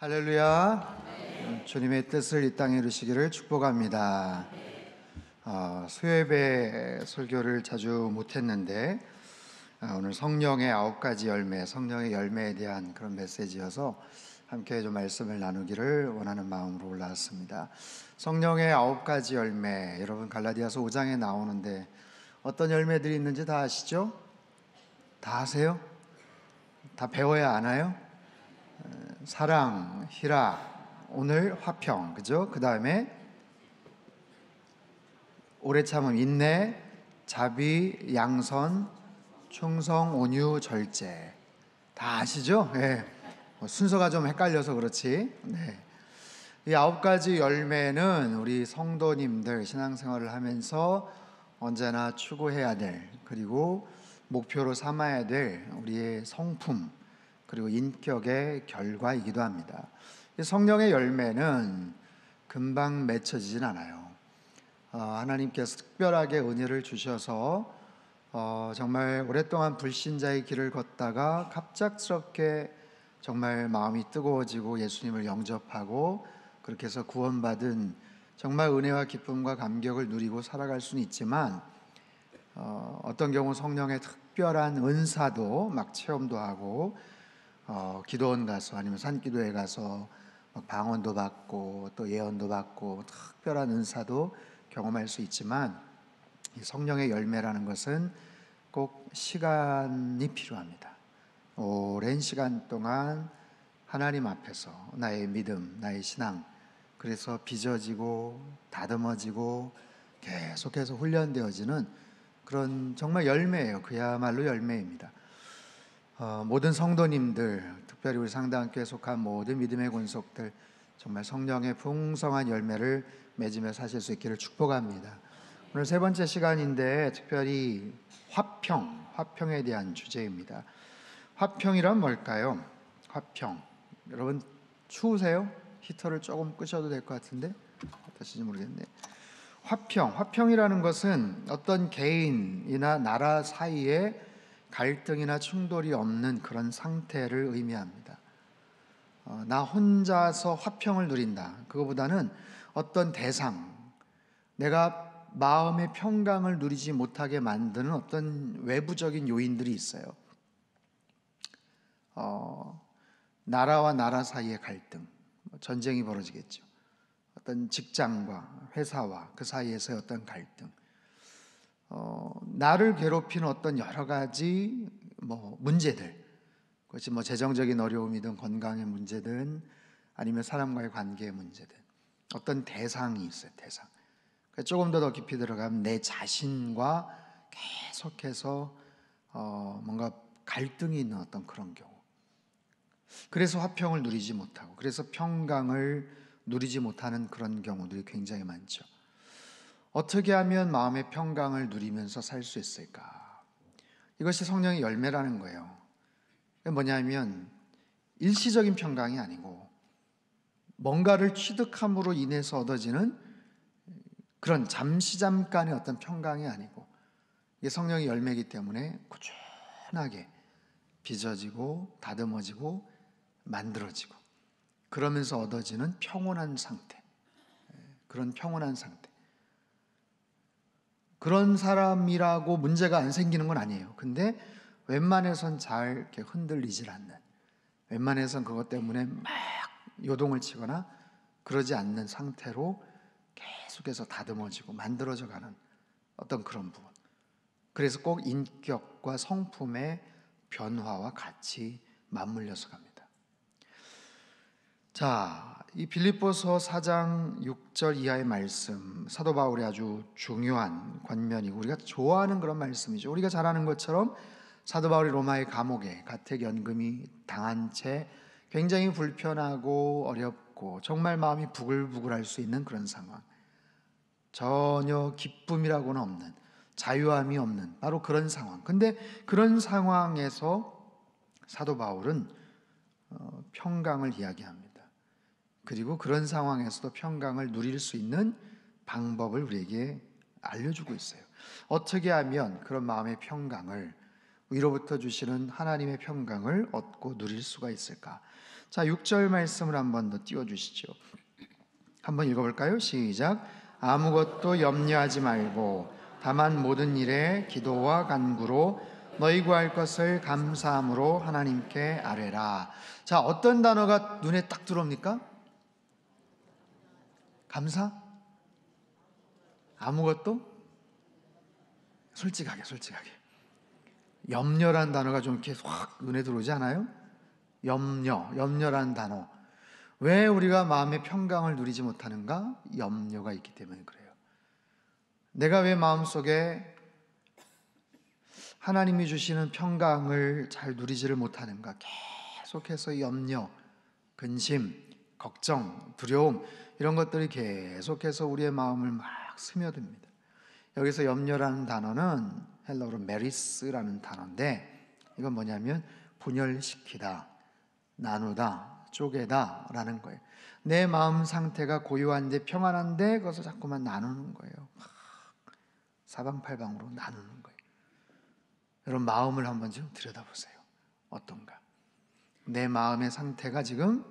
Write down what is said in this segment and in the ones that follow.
할렐루야. 주님의 뜻을 이 땅에 이루시기를 축복합니다. 수요예배 설교를 자주 못했는데 오늘 성령의 9가지 열매, 성령의 열매에 대한 그런 메시지여서 함께 좀 말씀을 나누기를 원하는 마음으로 올라왔습니다. 성령의 9가지 열매, 여러분 갈라디아서 5장에 나오는데 어떤 열매들이 있는지 다 아시죠? 다 아세요? 다 배워야 아나요? 사랑, 희락, 오늘 화평, 그죠? 그 다음에 오래 참음, 인내, 자비, 양선, 충성, 온유, 절제. 다 아시죠? 네. 순서가 좀 헷갈려서 그렇지. 네. 이 9가지 열매는 우리 성도님들 신앙생활을 하면서 언제나 추구해야 될, 그리고 목표로 삼아야 될 우리의 성품, 그리고 인격의 결과이기도 합니다. 성령의 열매는 금방 맺혀지진 않아요. 하나님께서 특별하게 은혜를 주셔서 정말 오랫동안 불신자의 길을 걷다가 갑작스럽게 정말 마음이 뜨거워지고 예수님을 영접하고 그렇게 해서 구원받은 정말 은혜와 기쁨과 감격을 누리고 살아갈 수는 있지만 어떤 경우 성령의 특별한 은사도 막 체험도 하고 기도원 가서 아니면 산기도에 가서 방언도 받고 또 예언도 받고 특별한 은사도 경험할 수 있지만 이 성령의 열매라는 것은 꼭 시간이 필요합니다. 오랜 시간 동안 하나님 앞에서 나의 믿음, 나의 신앙, 그래서 빚어지고 다듬어지고 계속해서 훈련되어지는 그런 정말 열매예요. 그야말로 열매입니다. 모든 성도님들, 특별히 우리 상당교회에 속한 모든 믿음의 권속들 정말 성령의 풍성한 열매를 맺으며 사실 수 있기를 축복합니다. 오늘 세 번째 시간인데 특별히 화평에 대한 주제입니다. 화평이란 뭘까요? 화평. 여러분 추우세요? 히터를 조금 끄셔도 될 것 같은데 어떠신지 모르겠네. 화평이라는 것은 어떤 개인이나 나라 사이에 갈등이나 충돌이 없는 그런 상태를 의미합니다. 나 혼자서 화평을 누린다. 그거보다는 어떤 대상, 내가 마음의 평강을 누리지 못하게 만드는 어떤 외부적인 요인들이 있어요. 나라와 나라 사이의 갈등, 전쟁이 벌어지겠죠. 어떤 직장과 회사와 그 사이에서의 어떤 갈등, 나를 괴롭히는 어떤 여러 가지 문제들, 그것이 재정적인 어려움이든 건강의 문제든 아니면 사람과의 관계의 문제든 어떤 대상이 있어요. 대상. 조금 더 깊이 들어가면 내 자신과 계속해서 뭔가 갈등이 있는 어떤 그런 경우. 그래서 화평을 누리지 못하고, 그래서 평강을 누리지 못하는 그런 경우들이 굉장히 많죠. 어떻게 하면 마음의 평강을 누리면서 살 수 있을까? 이것이 성령의 열매라는 거예요. 뭐냐면 일시적인 평강이 아니고 뭔가를 취득함으로 인해서 얻어지는 그런 잠깐의 어떤 평강이 아니고 이게 성령의 열매이기 때문에 꾸준하게 빚어지고 다듬어지고 만들어지고 그러면서 얻어지는 평온한 상태, 그런 평온한 상태. 그런 사람이라고 문제가 안 생기는 건 아니에요. 근데 웬만해선 잘 이렇게 흔들리질 않는, 웬만해선 그것 때문에 막 요동을 치거나 그러지 않는 상태로 계속해서 다듬어지고 만들어져 가는 어떤 그런 부분. 그래서 꼭 인격과 성품의 변화와 같이 맞물려서 갑니다. 자, 이 빌립보서 4장 6절 이하의 말씀, 사도 바울의 아주 중요한 권면이고 우리가 좋아하는 그런 말씀이죠. 우리가 잘 아는 것처럼 사도 바울이 로마의 감옥에 가택연금이 당한 채 굉장히 불편하고 어렵고 정말 마음이 부글부글할 수 있는 그런 상황, 전혀 기쁨이라고는 없는, 자유함이 없는 바로 그런 상황. 근데 그런 상황에서 사도 바울은 평강을 이야기합니다. 그리고 그런 상황에서도 평강을 누릴 수 있는 방법을 우리에게 알려주고 있어요. 어떻게 하면 그런 마음의 평강을 위로부터 주시는 하나님의 평강을 얻고 누릴 수가 있을까? 자, 6절 말씀을 한번 더 띄워주시죠. 한번 읽어볼까요? 시작. 아무것도 염려하지 말고 다만 모든 일에 기도와 간구로 너희 구할 것을 감사함으로 하나님께 아뢰라. 자, 어떤 단어가 눈에 딱 들어옵니까? 감사? 아무것도? 솔직하게 염려란 단어가 좀 이렇게 확 눈에 들어오지 않아요? 염려란 단어. 왜 우리가 마음의 평강을 누리지 못하는가? 염려가 있기 때문에 그래요. 내가 왜 마음속에 하나님이 주시는 평강을 잘 누리지를 못하는가? 계속해서 염려, 근심, 걱정, 두려움 이런 것들이 계속해서 우리의 마음을 막 스며듭니다. 여기서 염려라는 단어는 헬라어로 메리스라는 단어인데 이건 뭐냐면 분열시키다, 나누다, 쪼개다 라는 거예요. 내 마음 상태가 고요한데 평안한데 그것을 자꾸만 나누는 거예요. 사방팔방으로 나누는 거예요. 여러분 마음을 한번 좀 들여다보세요. 어떤가? 내 마음의 상태가 지금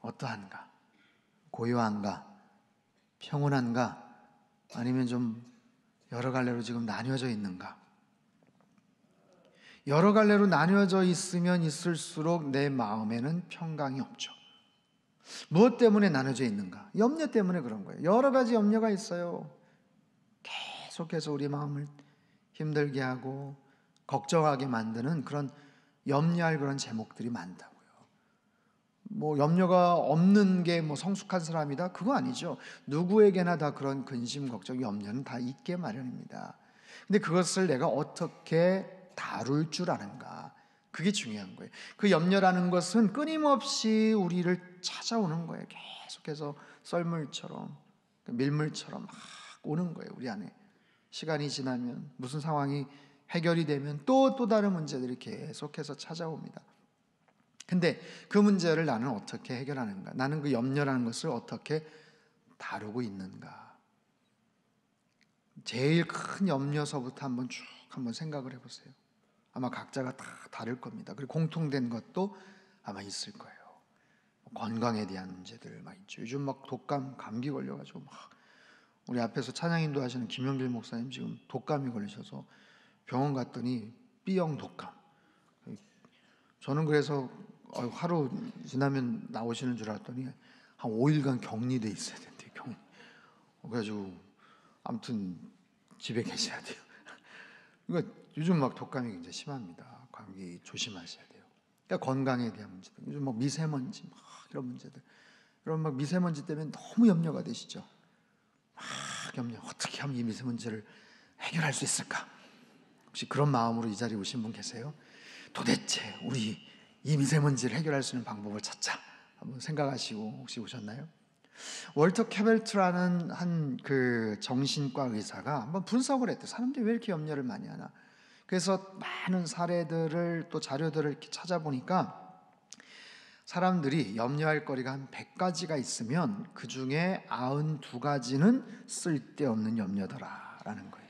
어떠한가? 고요한가? 평온한가? 아니면 좀 여러 갈래로 지금 나뉘어져 있는가? 여러 갈래로 나뉘어져 있으면 있을수록 내 마음에는 평강이 없죠. 무엇 때문에 나눠져 있는가? 염려 때문에 그런 거예요. 여러 가지 염려가 있어요. 계속해서 우리 마음을 힘들게 하고 걱정하게 만드는 그런 염려할 그런 제목들이 많다고요. 뭐 염려가 없는 게 뭐 성숙한 사람이다? 그거 아니죠. 누구에게나 다 그런 근심, 걱정, 염려는 다 있게 마련입니다. 근데 그것을 내가 어떻게 다룰 줄 아는가? 그게 중요한 거예요. 그 염려라는 것은 끊임없이 우리를 찾아오는 거예요. 계속해서 썰물처럼, 밀물처럼 막 오는 거예요. 우리 안에. 시간이 지나면 무슨 상황이 해결이 되면 또 다른 문제들이 계속해서 찾아옵니다. 근데 그 문제를 나는 어떻게 해결하는가? 나는 그 염려라는 것을 어떻게 다루고 있는가? 제일 큰 염려서부터 한번 생각을 해보세요. 아마 각자가 다 다를 겁니다. 그리고 공통된 것도 아마 있을 거예요. 건강에 대한 문제들 막 있죠. 요즘 막 독감, 감기 걸려가지고 막 우리 앞에서 찬양인도 하시는 김영길 목사님 지금 독감이 걸리셔서 병원 갔더니 B형 독감. 저는 그래서 하루 지나면 나오시는 줄 알았더니 한 5일간 격리돼 있어야 된대요. 그래가지고 아무튼 집에 계셔야 돼요. 그러니까 요즘 막 독감이 굉장히 심합니다. 감기 조심하셔야 돼요. 그러니까 건강에 대한 문제들, 요즘 막 미세먼지 막 이런 문제들, 이런 막 미세먼지 때문에 너무 염려가 되시죠. 막 염려, 어떻게 하면 이 미세먼지를 해결할 수 있을까? 혹시 그런 마음으로 이 자리에 오신 분 계세요? 도대체 우리 이 미세먼지를 해결할 수 있는 방법을 찾자 한번 생각하시고 혹시 오셨나요? 월터 캐벨트라는 한 그 정신과 의사가 한번 분석을 했대요. 사람들이 왜 이렇게 염려를 많이 하나? 그래서 많은 사례들을 또 자료들을 이렇게 찾아보니까 사람들이 염려할 거리가 한 100가지가 있으면 그 중에 92가지는 쓸데없는 염려더라라는 거예요.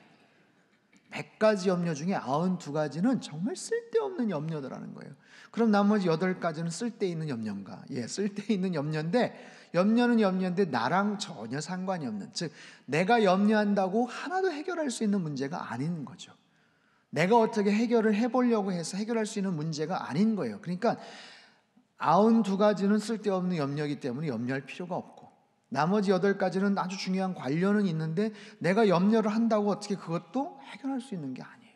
100가지 염려 중에 92가지는 정말 쓸데없는 염려더라는 거예요. 그럼 나머지 8가지는 쓸데있는 염려인가? 예, 쓸데있는 염려인데 염려는 염려인데 나랑 전혀 상관이 없는, 즉 내가 염려한다고 하나도 해결할 수 있는 문제가 아닌 거죠. 내가 어떻게 해결을 해보려고 해서 해결할 수 있는 문제가 아닌 거예요. 그러니까 92가지는 쓸데없는 염려이기 때문에 염려할 필요가 없고 나머지 8가지는 아주 중요한 관련은 있는데 내가 염려를 한다고 어떻게 그것도 해결할 수 있는 게 아니에요.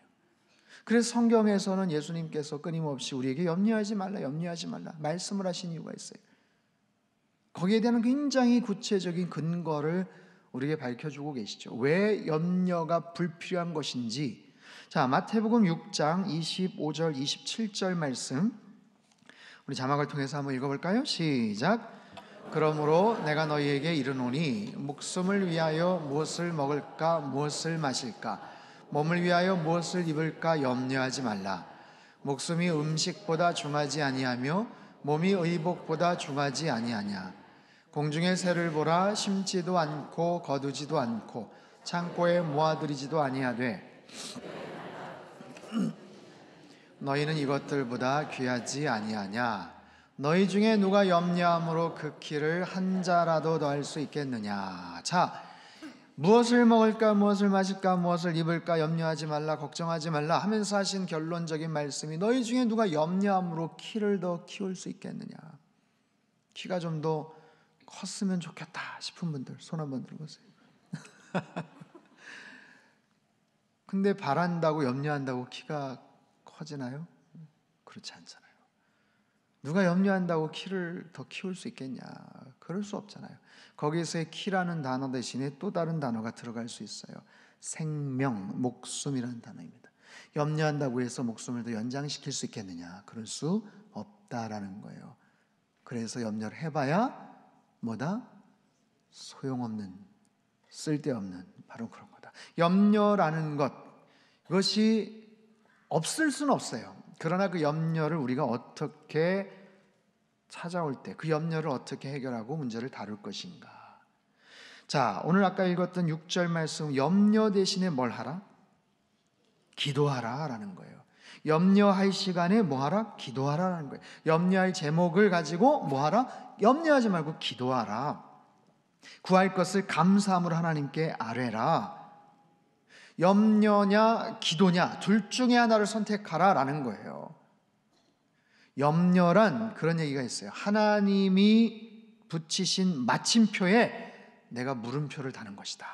그래서 성경에서는 예수님께서 끊임없이 우리에게 염려하지 말라 말씀을 하신 이유가 있어요. 거기에 대한 굉장히 구체적인 근거를 우리에게 밝혀주고 계시죠. 왜 염려가 불필요한 것인지. 자, 마태복음 6장 25절 27절 말씀 우리 자막을 통해서 한번 읽어볼까요? 시작. 그러므로 내가 너희에게 이르노니 목숨을 위하여 무엇을 먹을까 무엇을 마실까 몸을 위하여 무엇을 입을까 염려하지 말라. 목숨이 음식보다 중하지 아니하며 몸이 의복보다 중하지 아니하냐. 공중의 새를 보라. 심지도 않고 거두지도 않고 창고에 모아들이지도 아니하되 너희는 이것들보다 귀하지 아니하냐? 너희 중에 누가 염려함으로 그 키를 한 자라도 더할 수 있겠느냐? 자, 무엇을 먹을까, 무엇을 마실까, 무엇을 입을까 염려하지 말라, 걱정하지 말라 하면서 하신 결론적인 말씀이 너희 중에 누가 염려함으로 키를 더 키울 수 있겠느냐? 키가 좀 더 컸으면 좋겠다 싶은 분들 손 한번 들어보세요. 근데 바란다고 염려한다고 키가 커지나요? 그렇지 않잖아요. 누가 염려한다고 키를 더 키울 수 있겠냐? 그럴 수 없잖아요. 거기서의 키라는 단어 대신에 또 다른 단어가 들어갈 수 있어요. 생명, 목숨이라는 단어입니다. 염려한다고 해서 목숨을 더 연장시킬 수 있겠느냐? 그럴 수 없다라는 거예요. 그래서 염려를 해봐야 뭐다? 소용없는, 쓸데없는, 바로 그런 거다. 염려라는 것, 이것이 없을 수는 없어요. 그러나 그 염려를 우리가 어떻게 찾아올 때 그 염려를 어떻게 해결하고 문제를 다룰 것인가. 자, 오늘 아까 읽었던 6절 말씀, 염려 대신에 뭘 하라? 기도하라 라는 거예요. 염려할 시간에 뭐 하라? 기도하라는 거예요. 염려할 제목을 가지고 뭐 하라? 염려하지 말고 기도하라. 구할 것을 감사함으로 하나님께 아뢰라. 염려냐 기도냐 둘 중에 하나를 선택하라 라는 거예요. 염려란 그런 얘기가 있어요. 하나님이 붙이신 마침표에 내가 물음표를 다는 것이다.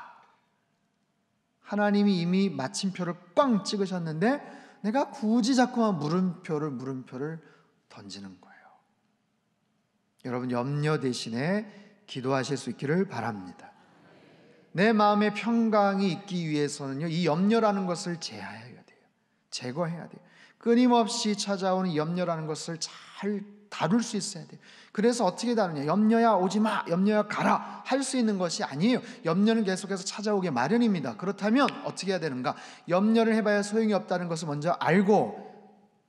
하나님이 이미 마침표를 꽝 찍으셨는데 내가 굳이 자꾸만 물음표를 던지는 거예요. 여러분, 염려 대신에 기도하실 수 있기를 바랍니다. 내 마음의 평강이 있기 위해서는요, 이 염려라는 것을 제어해야 돼요. 제거해야 돼요. 끊임없이 찾아오는 염려라는 것을 잘 다룰 수 있어야 돼요. 그래서 어떻게 다루냐? 염려야 오지 마, 염려야 가라 할 수 있는 것이 아니에요. 염려는 계속해서 찾아오게 마련입니다. 그렇다면 어떻게 해야 되는가? 염려를 해봐야 소용이 없다는 것을 먼저 알고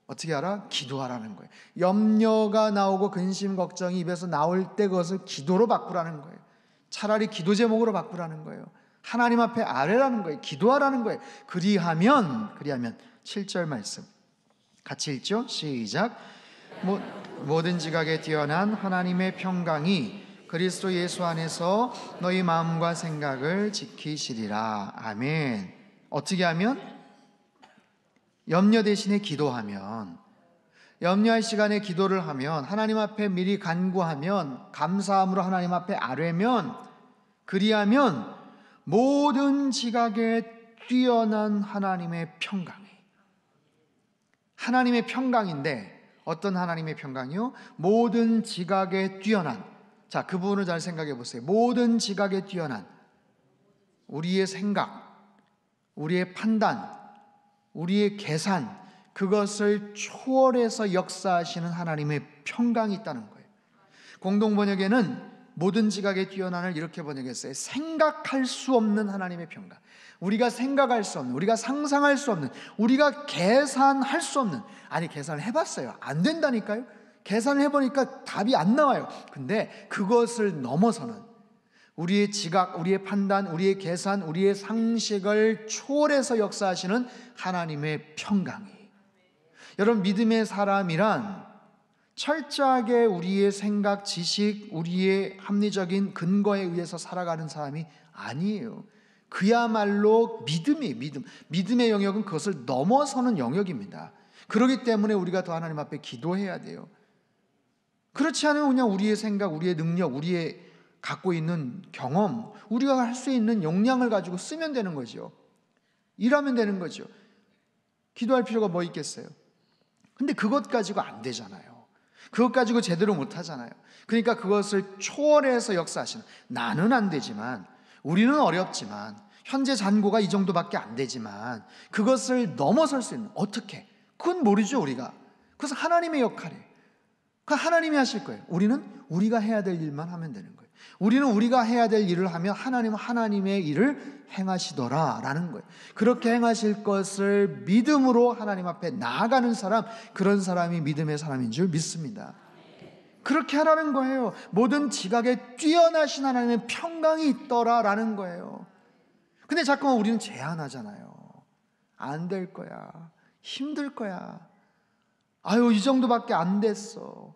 어떻게 하라? 기도하라는 거예요. 염려가 나오고 근심 걱정이 입에서 나올 때 그것을 기도로 바꾸라는 거예요. 차라리 기도 제목으로 바꾸라는 거예요. 하나님 앞에 아뢰라는 거예요. 기도하라는 거예요. 그리하면 7절 말씀 같이 읽죠? 시작. 모든 지각에 뛰어난 하나님의 평강이 그리스도 예수 안에서 너희 마음과 생각을 지키시리라. 아멘. 어떻게 하면? 염려 대신에 기도하면, 염려할 시간에 기도를 하면, 하나님 앞에 미리 간구하면, 감사함으로 하나님 앞에 아뢰면, 그리하면 모든 지각에 뛰어난 하나님의 평강이, 하나님의 평강인데 어떤 하나님의 평강이요? 모든 지각에 뛰어난, 자, 그 부분을 잘 생각해 보세요. 모든 지각에 뛰어난 우리의 생각, 우리의 판단, 우리의 계산, 그것을 초월해서 역사하시는 하나님의 평강이 있다는 거예요. 공동번역에는 모든 지각에 뛰어난을 이렇게 번역했어요. 생각할 수 없는 하나님의 평강. 우리가 생각할 수 없는, 우리가 상상할 수 없는, 우리가 계산할 수 없는, 아니 계산을 해봤어요. 안 된다니까요. 계산을 해보니까 답이 안 나와요. 근데 그것을 넘어서는 우리의 지각, 우리의 판단, 우리의 계산, 우리의 상식을 초월해서 역사하시는 하나님의 평강이, 여러분, 믿음의 사람이란 철저하게 우리의 생각, 지식, 우리의 합리적인 근거에 의해서 살아가는 사람이 아니에요. 그야말로 믿음이에요. 믿음의 영역은 그것을 넘어서는 영역입니다. 그렇기 때문에 우리가 더 하나님 앞에 기도해야 돼요. 그렇지 않으면 그냥 우리의 생각, 우리의 능력, 우리의 갖고 있는 경험, 우리가 할 수 있는 역량을 가지고 쓰면 되는 거죠. 일하면 되는 거죠. 기도할 필요가 뭐 있겠어요? 근데 그것 가지고 안 되잖아요. 그것 가지고 제대로 못 하잖아요. 그러니까 그것을 초월해서 역사하시는, 나는 안 되지만, 우리는 어렵지만, 현재 잔고가 이 정도밖에 안 되지만 그것을 넘어설 수 있는, 어떻게? 그건 모르죠, 우리가. 그것은 하나님의 역할이에요. 그건 하나님이 하실 거예요. 우리는 우리가 해야 될 일만 하면 되는 거예요. 우리는 우리가 해야 될 일을 하면 하나님은 하나님의 일을 행하시더라 라는 거예요. 그렇게 행하실 것을 믿음으로 하나님 앞에 나아가는 사람, 그런 사람이 믿음의 사람인 줄 믿습니다. 그렇게 하라는 거예요. 모든 지각에 뛰어나신 하나님의 평강이 있더라 라는 거예요. 근데 자꾸만 우리는 제한하잖아요. 안 될 거야, 힘들 거야, 아유, 이 정도밖에 안 됐어.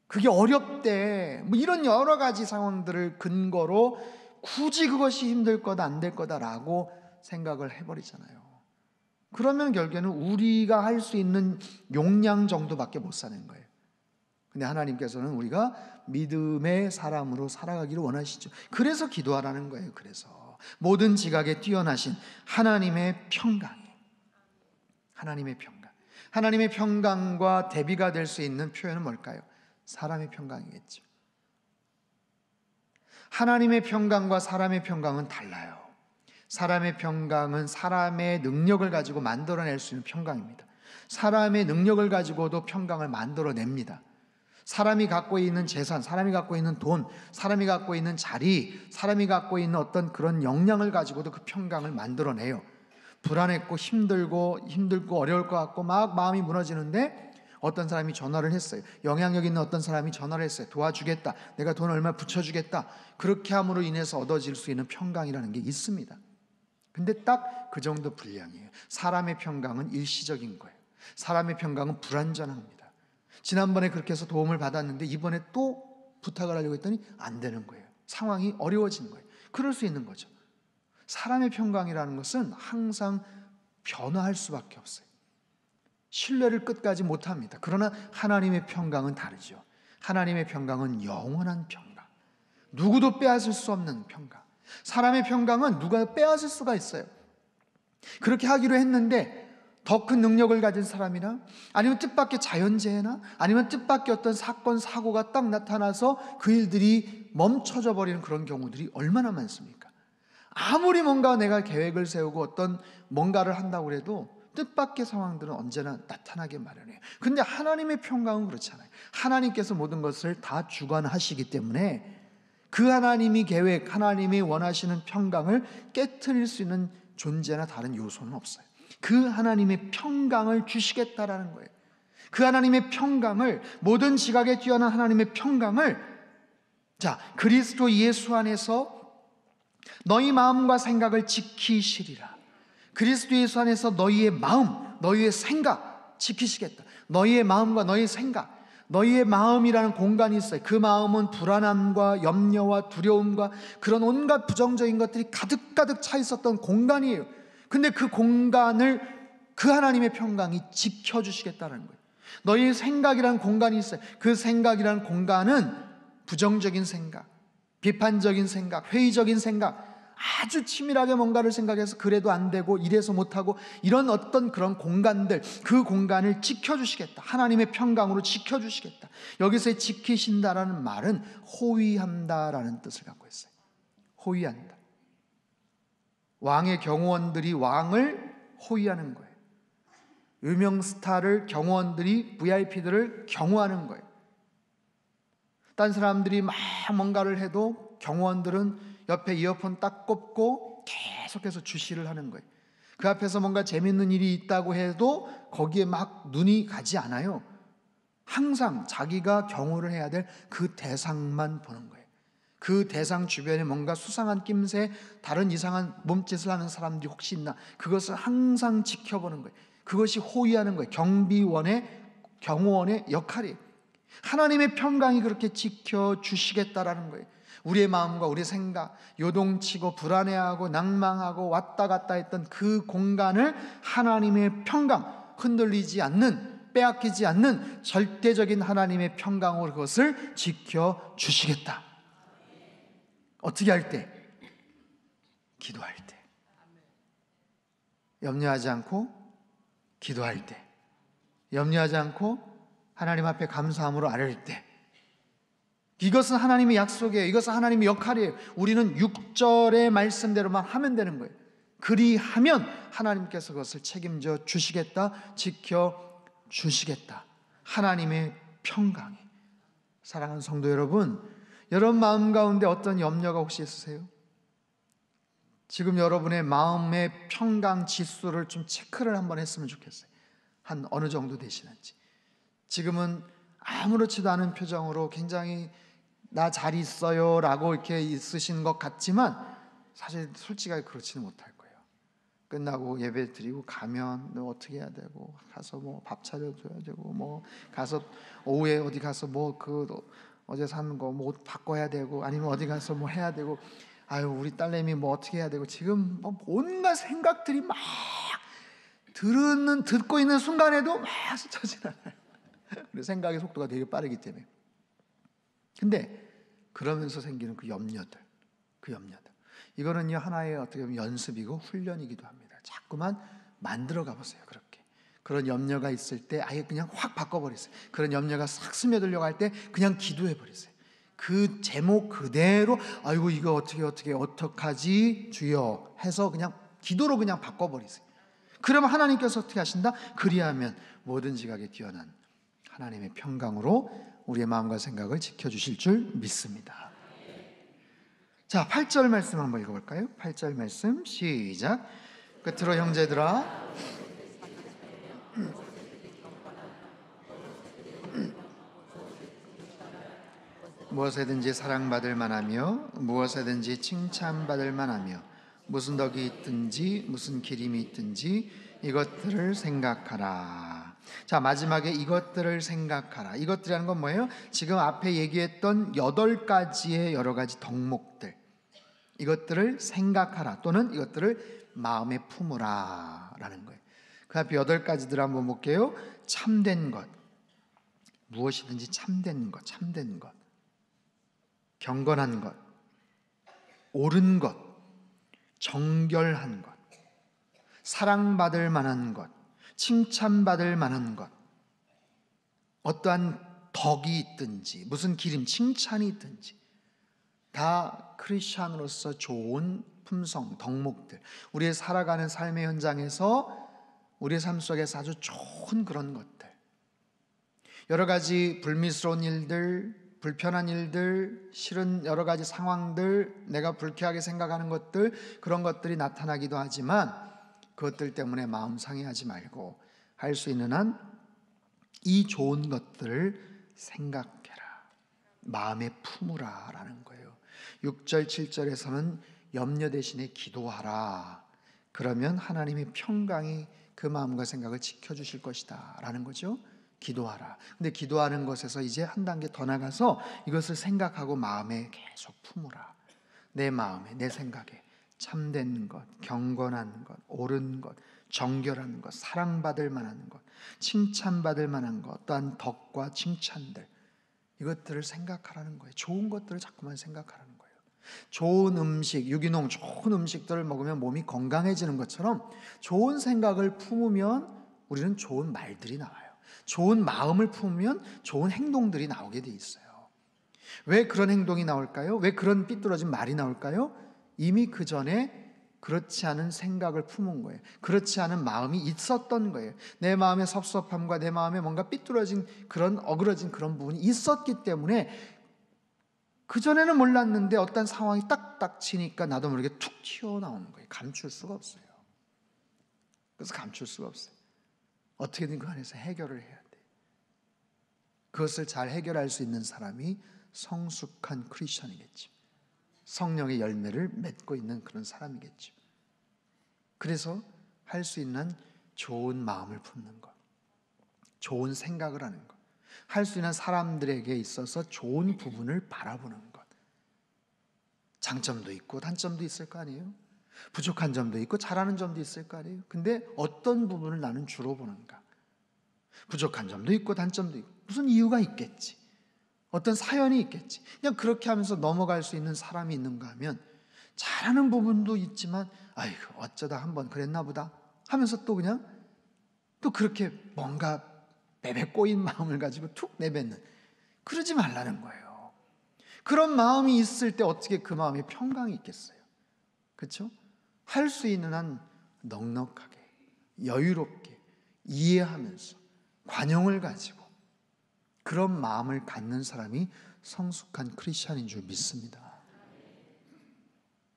그게 어렵대. 뭐 이런 여러 가지 상황들을 근거로 굳이 그것이 힘들 거다, 안 될 거다라고 생각을 해버리잖아요. 그러면 결국에는 우리가 할 수 있는 용량 정도밖에 못 사는 거예요. 근데 하나님께서는 우리가 믿음의 사람으로 살아가기를 원하시죠. 그래서 기도하라는 거예요. 그래서 모든 지각에 뛰어나신 하나님의 평강이에요. 하나님의 평강. 하나님의 평강과 대비가 될 수 있는 표현은 뭘까요? 사람의 평강이겠죠. 하나님의 평강과 사람의 평강은 달라요. 사람의 평강은 사람의 능력을 가지고 만들어낼 수 있는 평강입니다. 사람의 능력을 가지고도 평강을 만들어냅니다. 사람이 갖고 있는 재산, 사람이 갖고 있는 돈, 사람이 갖고 있는 자리, 사람이 갖고 있는 어떤 그런 역량을 가지고도 그 평강을 만들어내요. 불안했고 힘들고 어려울 것 같고 막 마음이 무너지는데 어떤 사람이 전화를 했어요. 영향력 있는 어떤 사람이 전화를 했어요. 도와주겠다. 내가 돈 얼마 붙여주겠다. 그렇게 함으로 인해서 얻어질 수 있는 평강이라는 게 있습니다. 근데 딱 그 정도 분량이에요. 사람의 평강은 일시적인 거예요. 사람의 평강은 불완전합니다. 지난번에 그렇게 해서 도움을 받았는데 이번에 또 부탁을 하려고 했더니 안 되는 거예요. 상황이 어려워진 거예요. 그럴 수 있는 거죠. 사람의 평강이라는 것은 항상 변화할 수밖에 없어요. 신뢰를 끝까지 못합니다. 그러나 하나님의 평강은 다르죠. 하나님의 평강은 영원한 평강, 누구도 빼앗을 수 없는 평강. 사람의 평강은 누가 빼앗을 수가 있어요. 그렇게 하기로 했는데 더 큰 능력을 가진 사람이나 아니면 뜻밖의 자연재해나 아니면 뜻밖의 어떤 사건 사고가 딱 나타나서 그 일들이 멈춰져 버리는 그런 경우들이 얼마나 많습니까? 아무리 뭔가 내가 계획을 세우고 어떤 뭔가를 한다고 해도 뜻밖의 상황들은 언제나 나타나게 마련해요. 그런데 하나님의 평강은 그렇지 않아요. 하나님께서 모든 것을 다 주관하시기 때문에 그 하나님이 계획, 하나님이 원하시는 평강을 깨트릴 수 있는 존재나 다른 요소는 없어요. 그 하나님의 평강을 주시겠다라는 거예요. 그 하나님의 평강을, 모든 지각에 뛰어난 하나님의 평강을, 자, 그리스도 예수 안에서 너희 마음과 생각을 지키시리라. 그리스도 예수 안에서 너희의 마음, 너희의 생각 지키시겠다. 너희의 마음과 너희의 생각, 너희의 마음이라는 공간이 있어요. 그 마음은 불안함과 염려와 두려움과 그런 온갖 부정적인 것들이 가득가득 차 있었던 공간이에요. 근데 그 공간을 그 하나님의 평강이 지켜주시겠다는 거예요. 너희의 생각이라는 공간이 있어요. 그 생각이라는 공간은 부정적인 생각, 비판적인 생각, 회의적인 생각, 아주 치밀하게 뭔가를 생각해서 그래도 안 되고 이래서 못하고 이런 어떤 그런 공간들, 그 공간을 지켜주시겠다. 하나님의 평강으로 지켜주시겠다. 여기서의 지키신다라는 말은 호위한다라는 뜻을 갖고 있어요. 호위한다. 왕의 경호원들이 왕을 호위하는 거예요. 유명 스타를, 경호원들이 VIP들을 경호하는 거예요. 딴 사람들이 막 뭔가를 해도 경호원들은 옆에 이어폰 딱 꼽고 계속해서 주시를 하는 거예요. 그 앞에서 뭔가 재밌는 일이 있다고 해도 거기에 막 눈이 가지 않아요. 항상 자기가 경호를 해야 될 그 대상만 보는 거예요. 그 대상 주변에 뭔가 수상한 낌새, 다른 이상한 몸짓을 하는 사람들이 혹시 있나, 그것을 항상 지켜보는 거예요. 그것이 호위하는 거예요. 경비원의, 경호원의 역할이에요. 하나님의 평강이 그렇게 지켜주시겠다라는 거예요. 우리의 마음과 우리의 생각, 요동치고 불안해하고 낭망하고 왔다 갔다 했던 그 공간을 하나님의 평강, 흔들리지 않는, 빼앗기지 않는 절대적인 하나님의 평강으로 그것을 지켜주시겠다. 어떻게 할 때? 기도할 때. 염려하지 않고 기도할 때. 염려하지 않고 하나님 앞에 감사함으로 아뢰일 때. 이것은 하나님의 약속이에요. 이것은 하나님의 역할이에요. 우리는 6절의 말씀대로만 하면 되는 거예요. 그리하면 하나님께서 그것을 책임져 주시겠다, 지켜 주시겠다. 하나님의 평강이. 사랑하는 성도 여러분, 여러분 마음 가운데 어떤 염려가 혹시 있으세요? 지금 여러분의 마음의 평강 지수를 좀 체크를 한번 했으면 좋겠어요. 한 어느 정도 되시는지. 지금은 아무렇지도 않은 표정으로 굉장히 나 잘 있어요 라고 이렇게 있으신 것 같지만 사실 솔직하게 그렇지는 못할 거예요. 끝나고 예배 드리고 가면 너 어떻게 해야 되고, 가서 뭐 밥 차려줘야 되고, 뭐 가서 오후에 어디 가서 뭐 그 어제 산 거 뭐 옷 바꿔야 되고, 아니면 어디 가서 뭐 해야 되고, 아유 우리 딸내미 뭐 어떻게 해야 되고, 지금 뭐 온갖 생각들이 막 듣고 있는 순간에도 막 스쳐 지나가요. 생각의 속도가 되게 빠르기 때문에. 근데 그러면서 생기는 그 염려들, 이거는요 하나의 어떻게 보면 연습이고 훈련이기도 합니다. 자꾸만 만들어 가보세요. 그렇게 그런 염려가 있을 때 아예 그냥 확 바꿔버리세요. 그런 염려가 싹 스며들려고 할 때 그냥 기도해 버리세요. 그 제목 그대로 아이고 이거 어떡하지 주여 해서 그냥 기도로 그냥 바꿔버리세요. 그러면 하나님께서 어떻게 하신다? 그리하면 뭐든지 가게 뛰어난 하나님의 평강으로 우리의 마음과 생각을 지켜주실 줄 믿습니다. 자, 8절 말씀 한번 읽어볼까요? 8절 말씀 시작. 끝으로 형제들아 무엇에든지 사랑받을 만하며 무엇에든지 칭찬받을 만하며 무슨 덕이 있든지 무슨 기림이 있든지 이것들을 생각하라. 자, 마지막에 이것들을 생각하라. 이것들이라는 건 뭐예요? 지금 앞에 얘기했던 8가지의 여러 가지 덕목들, 이것들을 생각하라 또는 이것들을 마음에 품으라 라는 거예요. 그 앞에 8가지들 한번 볼게요. 참된 것, 무엇이든지 참된 것, 경건한 것, 옳은 것, 정결한 것, 사랑받을 만한 것, 칭찬받을 만한 것, 어떠한 덕이 있든지 무슨 기림, 칭찬이 있든지 다 크리스찬으로서 좋은 품성, 덕목들, 우리의 살아가는 삶의 현장에서 우리의 삶 속에서 아주 좋은 그런 것들, 여러 가지 불미스러운 일들, 불편한 일들, 싫은 여러 가지 상황들, 내가 불쾌하게 생각하는 것들, 그런 것들이 나타나기도 하지만 그것들 때문에 마음 상해하지 말고 할 수 있는 한 이 좋은 것들을 생각해라, 마음에 품으라 라는 거예요. 6절 7절에서는 염려 대신에 기도하라. 그러면 하나님의 평강이 그 마음과 생각을 지켜주실 것이다 라는 거죠. 기도하라. 근데 기도하는 것에서 이제 한 단계 더 나가서 이것을 생각하고 마음에 계속 품으라. 내 마음에, 내 생각에 참된 것, 경건한 것, 옳은 것, 정결한 것, 사랑받을 만한 것, 칭찬받을 만한 것, 또한 덕과 칭찬들, 이것들을 생각하라는 거예요. 좋은 것들을 자꾸만 생각하라는 거예요. 좋은 음식, 유기농 좋은 음식들을 먹으면 몸이 건강해지는 것처럼 좋은 생각을 품으면 우리는 좋은 말들이 나와요. 좋은 마음을 품으면 좋은 행동들이 나오게 돼 있어요. 왜 그런 행동이 나올까요? 왜 그런 삐뚤어진 말이 나올까요? 이미 그 전에 그렇지 않은 생각을 품은 거예요. 그렇지 않은 마음이 있었던 거예요. 내 마음의 섭섭함과 내 마음에 뭔가 삐뚤어진 그런 어그러진 그런 부분이 있었기 때문에 그전에는 몰랐는데 어떤 상황이 딱딱 치니까 나도 모르게 툭 튀어나오는 거예요. 감출 수가 없어요. 그래서 감출 수가 없어요. 어떻게든 그 안에서 해결을 해야 돼. 그것을 잘 해결할 수 있는 사람이 성숙한 크리스천이겠죠. 성령의 열매를 맺고 있는 그런 사람이겠죠. 그래서 할 수 있는 좋은 마음을 품는 것, 좋은 생각을 하는 것, 할 수 있는 사람들에게 있어서 좋은 부분을 바라보는 것. 장점도 있고 단점도 있을 거 아니에요? 부족한 점도 있고 잘하는 점도 있을 거 아니에요? 근데 어떤 부분을 나는 주로 보는가? 부족한 점도 있고 단점도 있고 무슨 이유가 있겠지, 어떤 사연이 있겠지. 그냥 그렇게 하면서 넘어갈 수 있는 사람이 있는가 하면 잘하는 부분도 있지만 아이고 어쩌다 한번 그랬나 보다 하면서 또 그냥 또 그렇게 뭔가 베베 꼬인 마음을 가지고 툭 내뱉는, 그러지 말라는 거예요. 그런 마음이 있을 때 어떻게 그 마음에 평강이 있겠어요? 그렇죠? 할 수 있는 한 넉넉하게 여유롭게 이해하면서 관용을 가지고 그런 마음을 갖는 사람이 성숙한 크리스찬인 줄 믿습니다.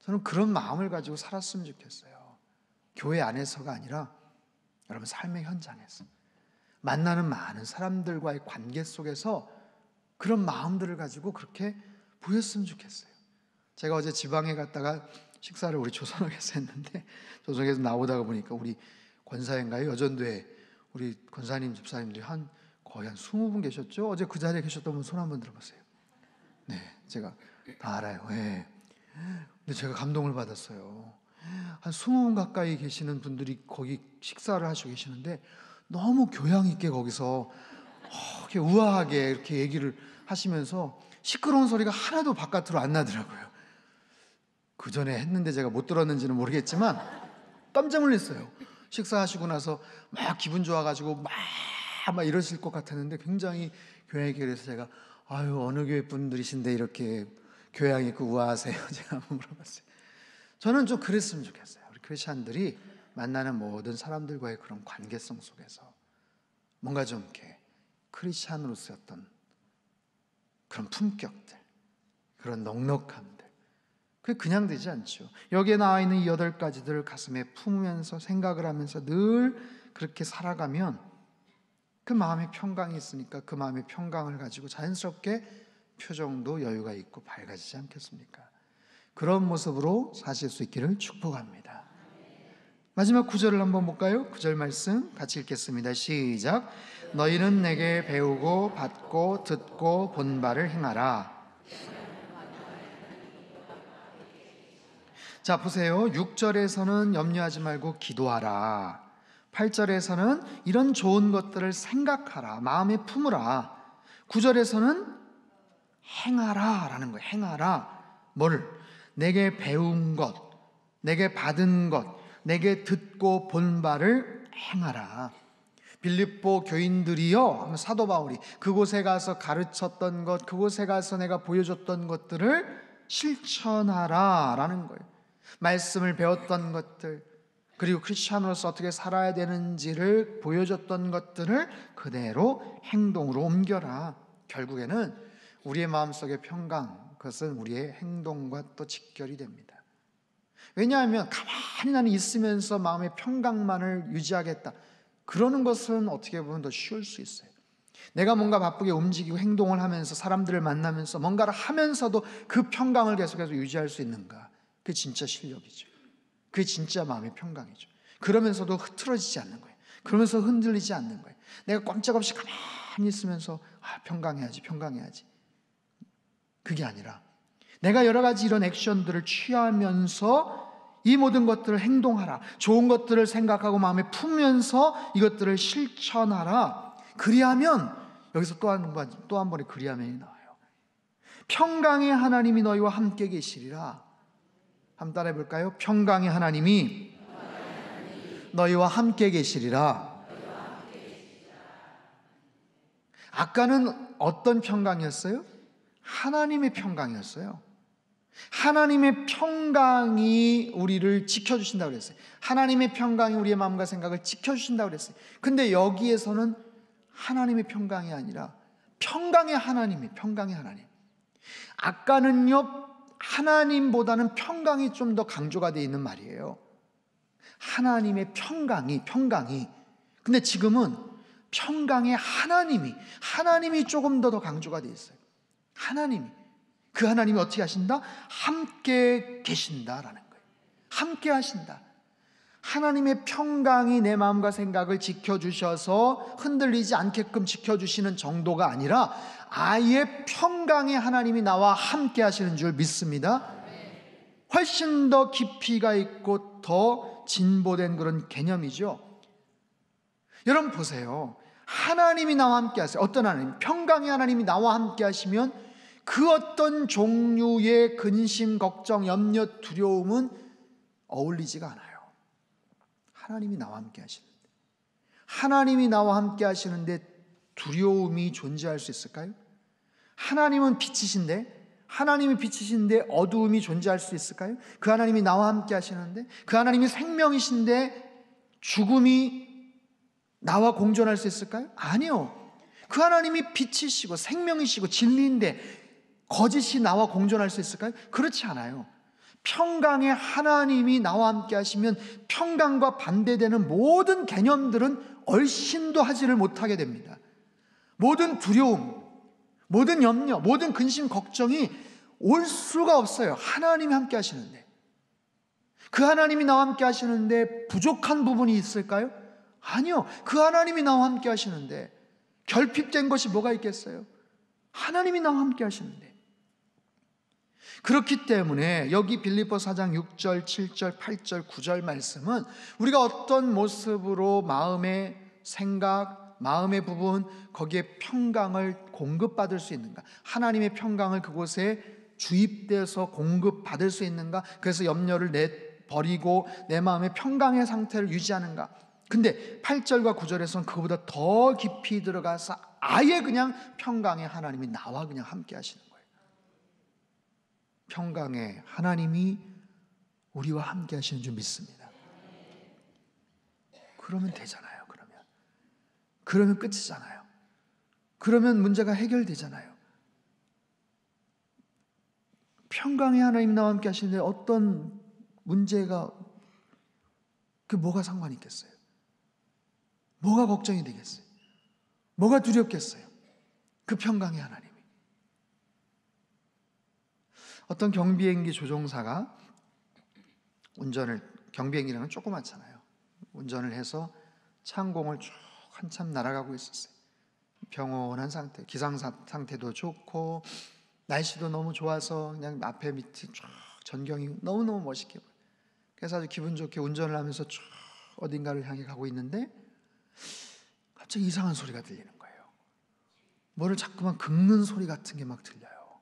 저는 그런 마음을 가지고 살았으면 좋겠어요. 교회 안에서가 아니라 여러분 삶의 현장에서 만나는 많은 사람들과의 관계 속에서 그런 마음들을 가지고 그렇게 보였으면 좋겠어요. 제가 어제 지방에 갔다가 식사를 우리 조선역에서 했는데 조선역에서 나오다가 보니까 우리 권사인가요? 여전도에 우리 권사님 집사님들이 거의 한 20분 계셨죠? 어제 그 자리에 계셨던 분 손 한번 들어보세요. 네, 제가 다 알아요. 네. 근데 제가 감동을 받았어요. 한 20분 가까이 계시는 분들이 거기 식사를 하시고 계시는데 너무 교양 있게 거기서 이렇게 우아하게 이렇게 얘기를 하시면서 시끄러운 소리가 하나도 바깥으로 안 나더라고요. 그 전에 했는데 제가 못 들었는지는 모르겠지만 깜짝 놀랐어요. 식사하시고 나서 막 기분 좋아가지고 막 이러실 것 같았는데 굉장히 교양 있게, 그래서 제가 어느 교회 분들이신데 이렇게 교양 있고 우아하세요? 제가 한번 물어봤어요. 저는 좀 그랬으면 좋겠어요. 우리 크리스찬들이 만나는 모든 사람들과의 그런 관계성 속에서 뭔가 좀 이렇게 크리스찬으로서의 어떤 그런 품격들, 그런 넉넉함들, 그게 그냥 되지 않죠. 여기에 나와 있는 이 8가지들을 가슴에 품으면서 생각을 하면서 늘 그렇게 살아가면 그 마음에 평강이 있으니까 그 마음의 평강을 가지고 자연스럽게 표정도 여유가 있고 밝아지지 않겠습니까? 그런 모습으로 사실 수 있기를 축복합니다. 마지막 9절을 한번 볼까요? 9절 말씀 같이 읽겠습니다. 시작. 너희는 내게 배우고 받고 듣고 본 바를 행하라. 자, 보세요. 6절에서는 염려하지 말고 기도하라. 8절에서는 이런 좋은 것들을 생각하라, 마음에 품으라. 9절에서는 행하라 라는 거예요. 행하라. 뭐를? 내게 배운 것, 내게 받은 것, 내게 듣고 본 바를 행하라. 빌립보 교인들이요, 사도 바울이 그곳에 가서 가르쳤던 것, 그곳에 가서 내가 보여줬던 것들을 실천하라 라는 거예요. 말씀을 배웠던 것들, 그리고 크리스찬으로서 어떻게 살아야 되는지를 보여줬던 것들을 그대로 행동으로 옮겨라. 결국에는 우리의 마음속의 평강, 그것은 우리의 행동과 또 직결이 됩니다. 왜냐하면 가만히 나는 있으면서 마음의 평강만을 유지하겠다, 그러는 것은 어떻게 보면 더 쉬울 수 있어요. 내가 뭔가 바쁘게 움직이고 행동을 하면서 사람들을 만나면서 뭔가를 하면서도 그 평강을 계속해서 유지할 수 있는가, 그게 진짜 실력이죠. 그게 진짜 마음의 평강이죠. 그러면서도 흐트러지지 않는 거예요. 그러면서 흔들리지 않는 거예요. 내가 꼼짝없이 가만히 있으면서 평강해야지, 평강해야지, 그게 아니라 내가 여러 가지 이런 액션들을 취하면서 이 모든 것들을 행동하라, 좋은 것들을 생각하고 마음에 품으면서 이것들을 실천하라. 그리하면, 여기서 또 한 번의 그리하면이 나와요. 평강의 하나님이 너희와 함께 계시리라. 한번 따라해 볼까요? 평강의 하나님이 너희와 함께 계시리라. 아까는 어떤 평강이었어요? 하나님의 평강이었어요. 하나님의 평강이 우리를 지켜주신다고 그랬어요. 하나님의 평강이 우리의 마음과 생각을 지켜주신다고 그랬어요. 근데 여기에서는 하나님의 평강이 아니라 평강의 하나님이, 평강의 하나님. 아까는요, 하나님보다는 평강이 좀 더 강조가 되어 있는 말이에요. 하나님의 평강이. 근데 지금은 평강의 하나님이 조금 더 강조가 되어 있어요. 하나님이, 그 하나님이 어떻게 하신다? 함께 계신다라는 거예요. 함께 하신다. 하나님의 평강이 내 마음과 생각을 지켜주셔서 흔들리지 않게끔 지켜주시는 정도가 아니라 아예 평강의 하나님이 나와 함께 하시는 줄 믿습니다. 훨씬 더 깊이가 있고 더 진보된 그런 개념이죠. 여러분 보세요. 하나님이 나와 함께 하세요. 어떤 하나님? 평강의 하나님이 나와 함께 하시면 그 어떤 종류의 근심, 걱정, 염려, 두려움은 어울리지가 않아요. 하나님이 나와 함께 하시는데, 하나님이 나와 함께 하시는데 두려움이 존재할 수 있을까요? 하나님은 빛이신데 어두움이 존재할 수 있을까요? 그 하나님이 나와 함께 하시는데, 그 하나님이 생명이신데 죽음이 나와 공존할 수 있을까요? 아니요. 그 하나님이 빛이시고 생명이시고 진리인데 거짓이 나와 공존할 수 있을까요? 그렇지 않아요. 평강의 하나님이 나와 함께 하시면 평강과 반대되는 모든 개념들은 얼씬도 하지를 못하게 됩니다. 모든 두려움, 모든 염려, 모든 근심, 걱정이 올 수가 없어요. 하나님이 함께 하시는데. 그 하나님이 나와 함께 하시는데 부족한 부분이 있을까요? 아니요. 그 하나님이 나와 함께 하시는데 결핍된 것이 뭐가 있겠어요? 하나님이 나와 함께 하시는데. 그렇기 때문에 여기 빌립보서 4장 6절, 7절, 8절, 9절 말씀은 우리가 어떤 모습으로 마음의 생각, 마음의 부분, 거기에 평강을 공급받을 수 있는가, 하나님의 평강을 그곳에 주입돼서 공급받을 수 있는가, 그래서 염려를 내버리고 내 마음의 평강의 상태를 유지하는가. 근데 8절과 9절에서는 그거보다 더 깊이 들어가서 아예 그냥 평강의 하나님이 나와 그냥 함께 하시는 거예요. 평강의 하나님이 우리와 함께 하시는 줄 믿습니다. 그러면 되잖아요. 그러면 끝이잖아요. 그러면 문제가 해결되잖아요. 평강의 하나님 나와 함께 하시는데 어떤 문제가, 그 뭐가 상관이 있겠어요? 뭐가 걱정이 되겠어요? 뭐가 두렵겠어요? 그 평강의 하나님이. 어떤 경비행기 조종사가 경비행기라는 조그맣잖아요. 운전을 해서 창공을 쭉 한참 날아가고 있었어요. 평온한 상태, 기상 상태도 좋고 날씨도 너무 좋아서 그냥 앞에 밑에 쭉 전경이 너무너무 멋있게 보여요. 그래서 아주 기분 좋게 운전을 하면서 쭉 어딘가를 향해 가고 있는데 갑자기 이상한 소리가 들리는 거예요. 뭐를 자꾸만 긁는 소리 같은 게 막 들려요.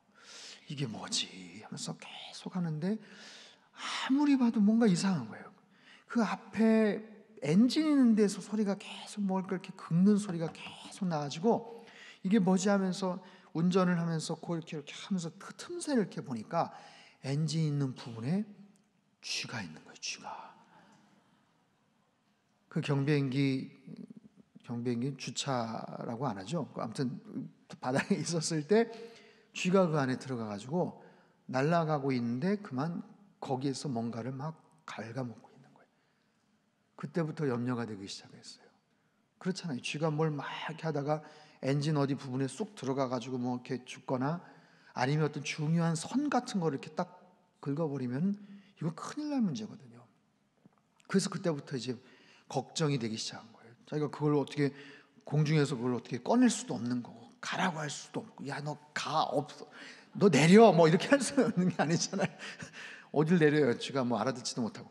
이게 뭐지 하면서 계속 하는데 아무리 봐도 뭔가 이상한 거예요. 그 앞에 엔진 있는 데서 소리가 계속 뭘 그렇게 긁는 소리가 계속 나가지고 이게 뭐지 하면서 운전을 하면서 이렇게 하면서 그 틈새를 이렇게 보니까 엔진 있는 부분에 쥐가 있는 거예요. 쥐가. 그 경비행기 주차라고 안 하죠. 아무튼 바닥에 있었을 때 쥐가 그 안에 들어가 가지고 날아가고 있는데 그만 거기에서 뭔가를 막 갉아먹고 있는 거예요. 그때부터 염려가 되기 시작했어요. 그렇잖아요. 쥐가 뭘 막 이렇게 하다가 엔진 어디 부분에 쑥 들어가 가지고 뭐 이렇게 죽거나 아니면 어떤 중요한 선 같은 거를 이렇게 딱 긁어버리면 이거 큰일 날 문제거든요. 그래서 그때부터 이제 걱정이 되기 시작한 거예요. 자기가 그걸 어떻게 공중에서 그걸 어떻게 꺼낼 수도 없는 거고 가라고 할 수도 없고, 야 너 가, 없어, 너 내려, 뭐 이렇게 할 수 없는 게 아니잖아요. 어딜 내려요? 쥐가 뭐 알아듣지도 못하고.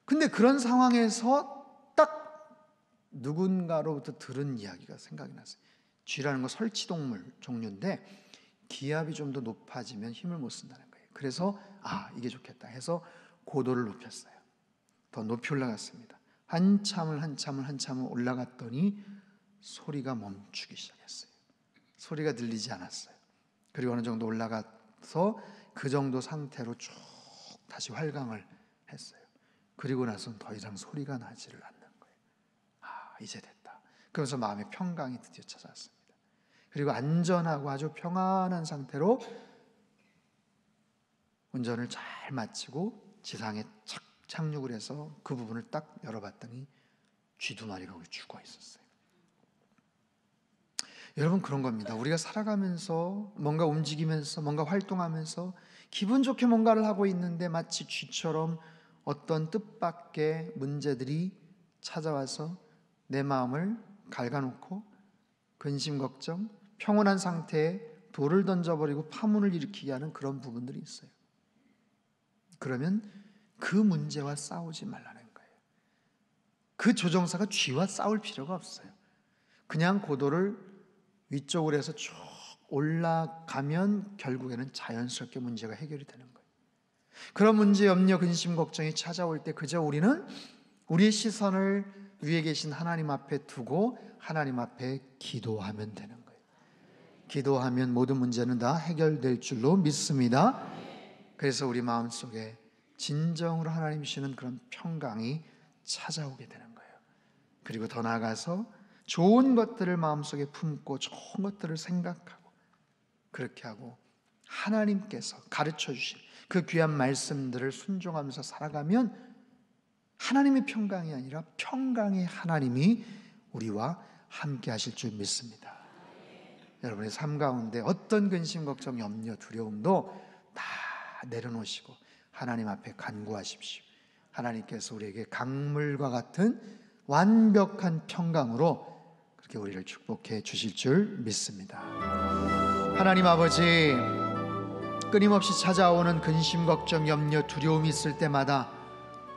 근데 그런 상황에서 딱 누군가로부터 들은 이야기가 생각이 났어요. 쥐라는 건 설치동물 종류인데 기압이 좀 더 높아지면 힘을 못 쓴다는 거예요. 그래서 이게 좋겠다 해서 고도를 높였어요. 더 높이 올라갔습니다. 한참을 올라갔더니 소리가 멈추기 시작했어요. 소리가 들리지 않았어요. 그리고 어느 정도 올라가서 그 정도 상태로 쭉 다시 활강을 했어요. 그리고 나서는 더 이상 소리가 나지를 않는 거예요. 이제 됐다. 그러면서 마음의 평강이 드디어 찾아왔습니다. 그리고 안전하고 아주 평안한 상태로 운전을 잘 마치고 지상에 착륙을 해서 그 부분을 딱 열어봤더니 쥐 2마리가 거기 죽어 있었어요. 여러분, 그런 겁니다. 우리가 살아가면서 뭔가 움직이면서 뭔가 활동하면서 기분 좋게 뭔가를 하고 있는데 마치 쥐처럼 어떤 뜻밖의 문제들이 찾아와서 내 마음을 갉아놓고 근심 걱정, 평온한 상태에 돌을 던져버리고 파문을 일으키게 하는 그런 부분들이 있어요. 그러면 그 문제와 싸우지 말라는 거예요. 그 조종사가 쥐와 싸울 필요가 없어요. 그냥 고도를 위쪽으로 해서 쭉 올라가면 결국에는 자연스럽게 문제가 해결이 되는 거예요. 그런 문제, 염려, 근심, 걱정이 찾아올 때 그저 우리는 우리의 시선을 위에 계신 하나님 앞에 두고 하나님 앞에 기도하면 되는 거예요. 기도하면 모든 문제는 다 해결될 줄로 믿습니다. 그래서 우리 마음속에 진정으로 하나님 주시는 그런 평강이 찾아오게 되는 거예요. 그리고 더 나아가서 좋은 것들을 마음속에 품고 좋은 것들을 생각하고 그렇게 하고 하나님께서 가르쳐 주신 그 귀한 말씀들을 순종하면서 살아가면 하나님의 평강이 아니라 평강의 하나님이 우리와 함께 하실 줄 믿습니다. 여러분의 삶 가운데 어떤 근심, 걱정, 염려, 두려움도 다 내려놓으시고 하나님 앞에 간구하십시오. 하나님께서 우리에게 강물과 같은 완벽한 평강으로 그렇게 우리를 축복해 주실 줄 믿습니다. 하나님 아버지, 끊임없이 찾아오는 근심, 걱정, 염려, 두려움이 있을 때마다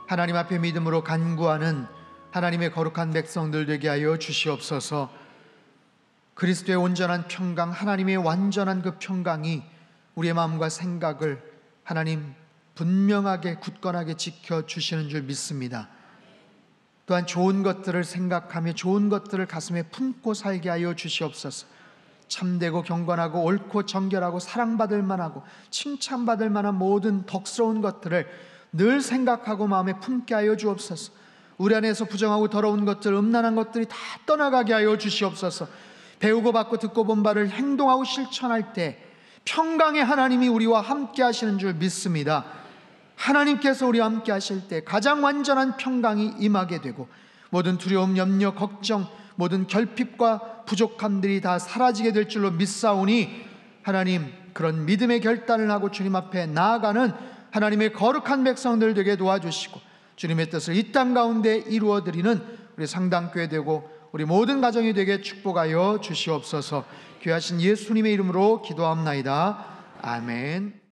하나님 앞에 믿음으로 간구하는 하나님의 거룩한 백성들 되게 하여 주시옵소서. 그리스도의 온전한 평강, 하나님의 완전한 그 평강이 우리의 마음과 생각을 하나님 분명하게 굳건하게 지켜주시는 줄 믿습니다. 또한 좋은 것들을 생각하며 좋은 것들을 가슴에 품고 살게 하여 주시옵소서. 참되고 경건하고 옳고 정결하고 사랑받을 만하고 칭찬받을 만한 모든 덕스러운 것들을 늘 생각하고 마음에 품게 하여 주옵소서. 우리 안에서 부정하고 더러운 것들, 음란한 것들이 다 떠나가게 하여 주시옵소서. 배우고 받고 듣고 본 바를 행동하고 실천할 때 평강의 하나님이 우리와 함께 하시는 줄 믿습니다. 하나님께서 우리와 함께 하실 때 가장 완전한 평강이 임하게 되고 모든 두려움, 염려, 걱정, 모든 결핍과 부족함들이 다 사라지게 될 줄로 믿사오니 하나님, 그런 믿음의 결단을 하고 주님 앞에 나아가는 하나님의 거룩한 백성들 되게 도와주시고 주님의 뜻을 이 땅 가운데 이루어드리는 우리 상당교회 되고 우리 모든 가정이 되게 축복하여 주시옵소서. 귀하신 예수님의 이름으로 기도합나이다. 아멘.